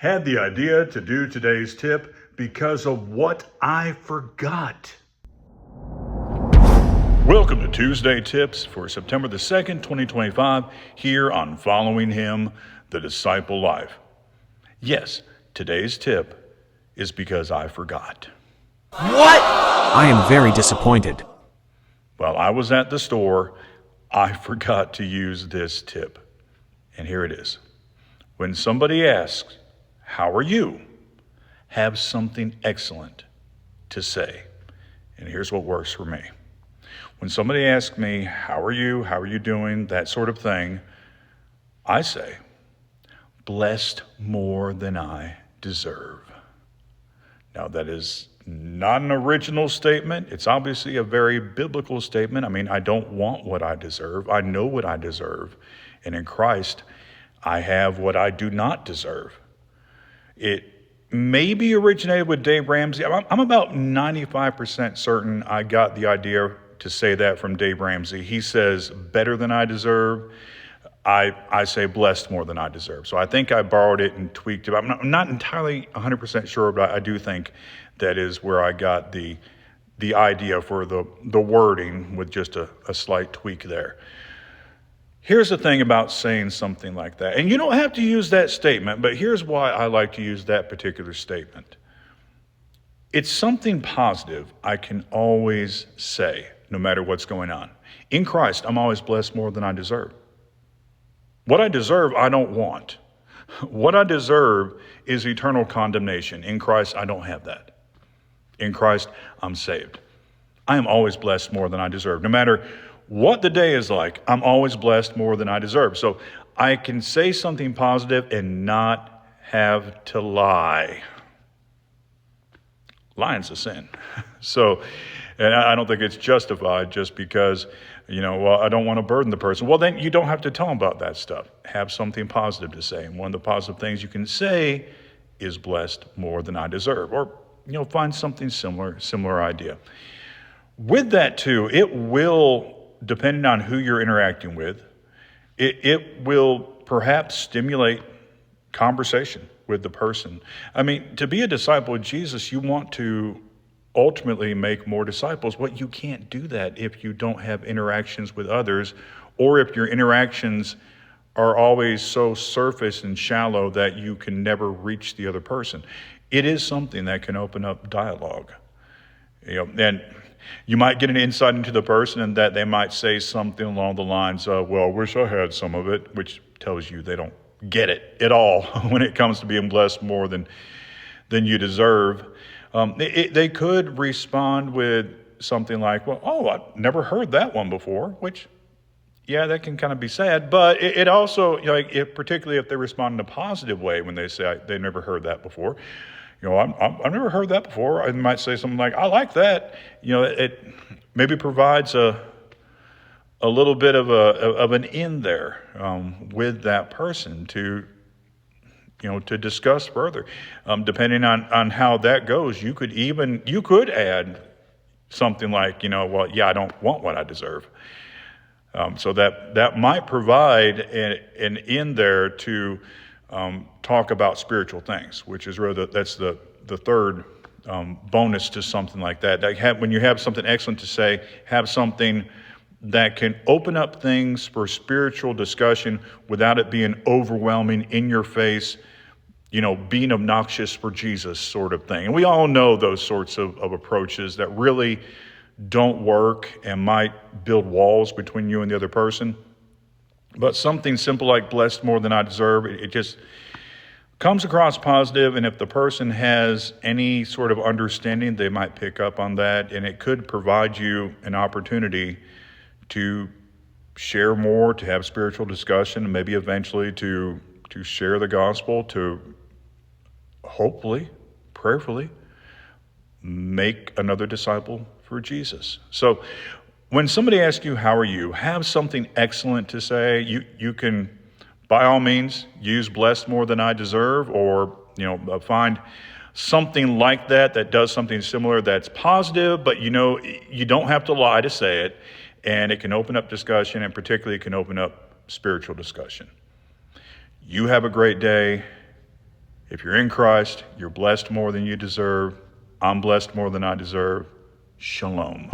Had the idea to do today's tip because of what I forgot. Welcome to Tuesday Tips for September the 2nd, 2025, here on Following Him, the Disciple Life. Yes, today's tip is because I forgot. What? I am very disappointed. While I was at the store, I forgot to use this tip. And here it is. When somebody asks, "How are you?" have something excellent to say. And here's what works for me. When somebody asks me, "How are you? How are you doing?" that sort of thing, I say, "Blessed more than I deserve." Now, that is not an original statement. It's obviously a very biblical statement. I mean, I don't want what I deserve. I know what I deserve. And in Christ, I have what I do not deserve. It maybe originated with Dave Ramsey. I'm about 95% certain I got the idea to say that from Dave Ramsey. He says, "Better than I deserve." I say blessed more than I deserve. So I think I borrowed it and tweaked it. I'm not entirely 100% sure, but I do think that is where I got the idea for the wording, with just a slight tweak there. Here's the thing about saying something like that. And you don't have to use that statement, but here's why I like to use that particular statement. It's something positive I can always say, no matter what's going on. In Christ, I'm always blessed more than I deserve. What I deserve, I don't want. What I deserve is eternal condemnation. In Christ, I don't have that. In Christ, I'm saved. I am always blessed more than I deserve. No matter what the day is like, I'm always blessed more than I deserve. So I can say something positive and not have to lie. Lying's a sin. So, and I don't think it's justified just because, well, I don't want to burden the person. Well, then you don't have to tell them about that stuff. Have something positive to say. And one of the positive things you can say is blessed more than I deserve. Or, find something similar idea. With that too, it will, depending on who you're interacting with, it will perhaps stimulate conversation with the person. I mean, to be a disciple of Jesus, you want to ultimately make more disciples. But you can't do that if you don't have interactions with others, or if your interactions are always so surface and shallow that you can never reach the other person. It is something that can open up dialogue. And you might get an insight into the person, and that they might say something along the lines of, "Well, I wish I had some of it," which tells you they don't get it at all when it comes to being blessed more than you deserve. They could respond with something like, "Well, I've never heard that one before," which, yeah, that can kind of be sad. But it also, particularly if they respond in a positive way when they say they never heard that before. I've never heard that before. I might say something like, "I like that." It maybe provides a little bit of an in there with that person to discuss further. Depending on how that goes, you could add something like, "Well, yeah, I don't want what I deserve." So that might provide an in there to talk about spiritual things, which is really that's the third bonus to something like that. When you have something excellent to say, have something that can open up things for spiritual discussion without it being overwhelming, in your face, being obnoxious for Jesus sort of thing. And we all know those sorts of approaches that really don't work and might build walls between you and the other person. But something simple like "blessed more than I deserve," it just comes across positive, and if the person has any sort of understanding, they might pick up on that, and it could provide you an opportunity to share more, to have spiritual discussion, and maybe eventually to share the gospel, to hopefully, prayerfully, make another disciple for Jesus. So when somebody asks you, "How are you?" have something excellent to say. You can, by all means, use "blessed more than I deserve," or find something like that does something similar that's positive, but you don't have to lie to say it, and it can open up discussion, and particularly it can open up spiritual discussion. You have a great day, If you're in Christ, you're blessed more than you deserve. I'm blessed more than I deserve. Shalom.